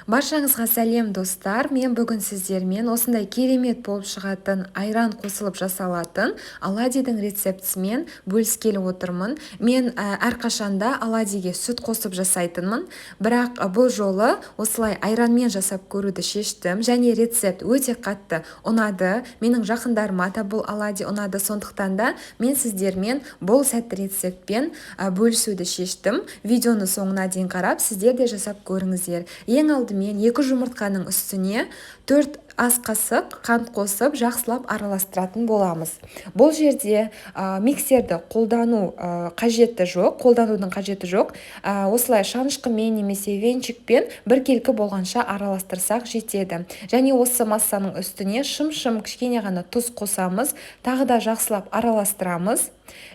Баршаңызға сәлем достар, мен бүгін сіздермен осындай керемет болып шығатын айран қосылып жасалатын оладьидің рецептісімен бөліскелі отырмын. Мен әрқашанда оладьиге сүт қосып жасайтынмын, бірақ бұл жолы осылай айранмен жасап көруді шештім, және рецепт өте қатты ұнады. Менің жақындарыма да бұл оладьи ұнады, сондықтан да мен сіздермен бұл сәтті рецептпен бөлісуді шештім. Видеоны соңына дейін қарап, сіздер де жасап көріңіздер. Ең алдымен 2 жұмыртқаның үстіне 4 ас қасық қант қосып жақсылап араластыратын боламыз. Бұл жерде миксерді қолданудың қажеті жоқ. Осылай шанышқымен немесе венчикпен біркелкі болғанша араластырсақ жетеді. Және осы массаның үстіне шым-шым кішкене ғана тұз қосамыз, тағы да жақсылап араластырамыз.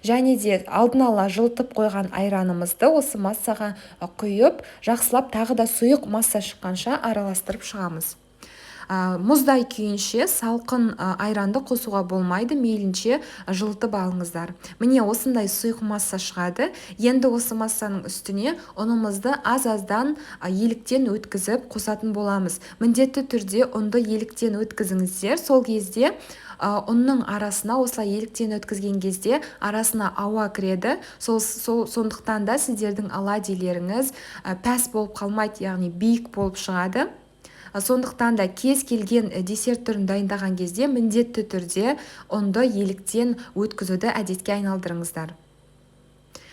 Және де алдын ала жылытып қойған айранымызды осы массаға құйып, жақсылап тағы да сұйық масса шыққанша араластырып шығамыз. Мұздай күйінше салқын айранды қосуға болмайды, мейлінше жылытып алыңыздар. Міне осындай сұйық масса шығады. Енді осы массаның үстіне ұнымызды аз-аздан еліктен өткізіп қосатын боламыз. Міндетті түрде ұнды еліктен өткізіңіздер. Сол кезде ұнның арасына, осылай еліктен өткізген кезде арасына ауа кіреді. Сондықтан да сіздердің оладьилеріңіз пәс болып қалмайды, яғни биік болып шығады. Сондықтан да кез келген десерт түрін дайындаған кезде міндетті түрде ұнды еліктен өткізуді әдетке айналдырыңыздар.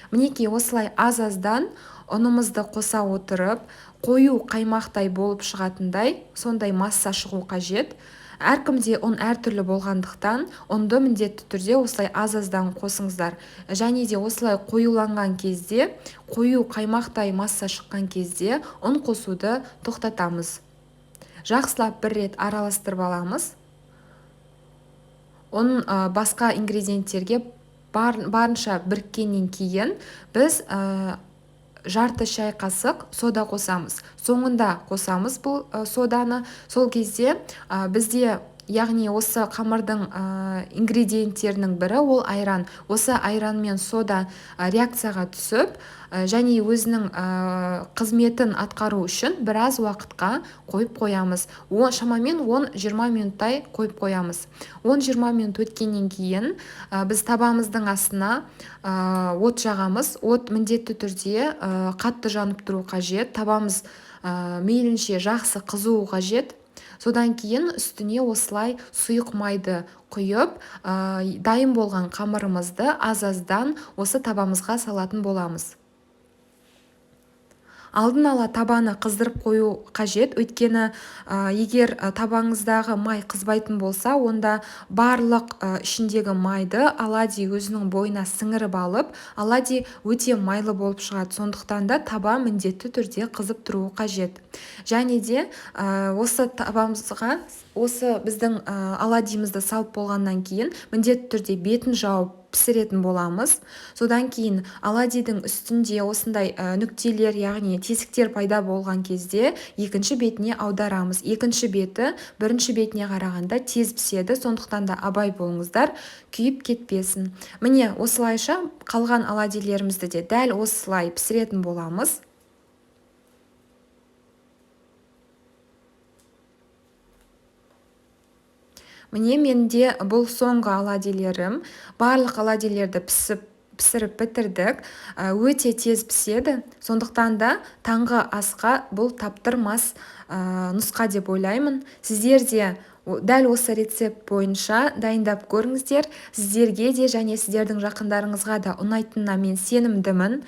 Мінекей осылай аз-аздан ұнымызды қоса отырып, қою қаймақтай болып шығатындай сондай масса шығу қажет. Әркімде ұн әртүрлі болғандықтан ұнды міндетті түрде осылай аз-аздан қосыңыздар. Және де осылай қоюланған кезде, қою қаймақтай масса шыққан кезде ұн қосуды тоқтатамыз. Жақсылап бір рет араластырып аламыз. Оның басқа ингредиенттерге барынша біріккеннен кейін біз жарты шай қасық сода қосамыз. Соңында қосамыз бұл соданы. Сол кезде бізде, яғни осы қамырдың ингредиенттерінің бірі ол айран. Осы айран мен сода реакцияға түсіп, және өзінің қызметін атқару үшін біраз уақытқа қойып қоямыз. Шамамен 10-20 минуттай қойып қоямыз. 10-20 минут өткеннен кейін біз табамыздың астына от жағамыз. От міндетті түрде қатты жанып тұру қажет. Табамыз мейлінше жақсы қызуы қажет. Содан кейін үстіне осылай сұйық майды құйып, дайын болған қамырымызды аз-аздан осы табамызға салатын боламыз. Алдын ала табаны қыздырып қою қажет, өйткені егер табаңыздағы май қызбайтын болса, онда барлық ішіндегі майды оладьи өзінің бойына сіңіріп алып, оладьи өте майлы болып шығады. Сондықтан да таба міндетті түрде қызып тұруы қажет. Және де осы табамызға, осы біздің оладьимызды салып болғаннан кейін міндетті түрде бетін жауып пісіретін боламыз. Содан кейін оладьидің үстінде осындай нүктелер, яғни тесіктер пайда болған кезде екінші бетіне аударамыз. Екінші беті бірінші бетіне қарағанда тез піседі, сондықтан да абай болыңыздар, күйіп кетпесін. Міне осылайша қалған оладьилерімізді де дәл осылай пісіретін боламыз. Міне менде бұл соңғы оладьилерім. Барлық оладьилерді пісіріп бітірдік. Өте тез піседі. Сондықтан да таңғы асқа бұл таптырмас нұсқа деп ойлаймын. Сіздер де дәл осы рецепт бойынша дайындап көріңіздер. Сіздерге де және сіздердің жақындарыңызға да ұнайтынына мен сенімдімін.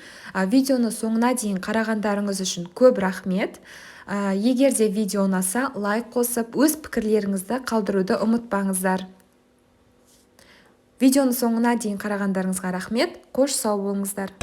Видеоны соңына дейін қарағандарыңыз үшін көп рахмет. Егер де видео ұнаса, лайк қосып, өз пікірлеріңізді қалдыруды ұмытпаңыздар. Видеоны соңына дейін қарағандарыңызға рахмет. Қош сау болыңыздар.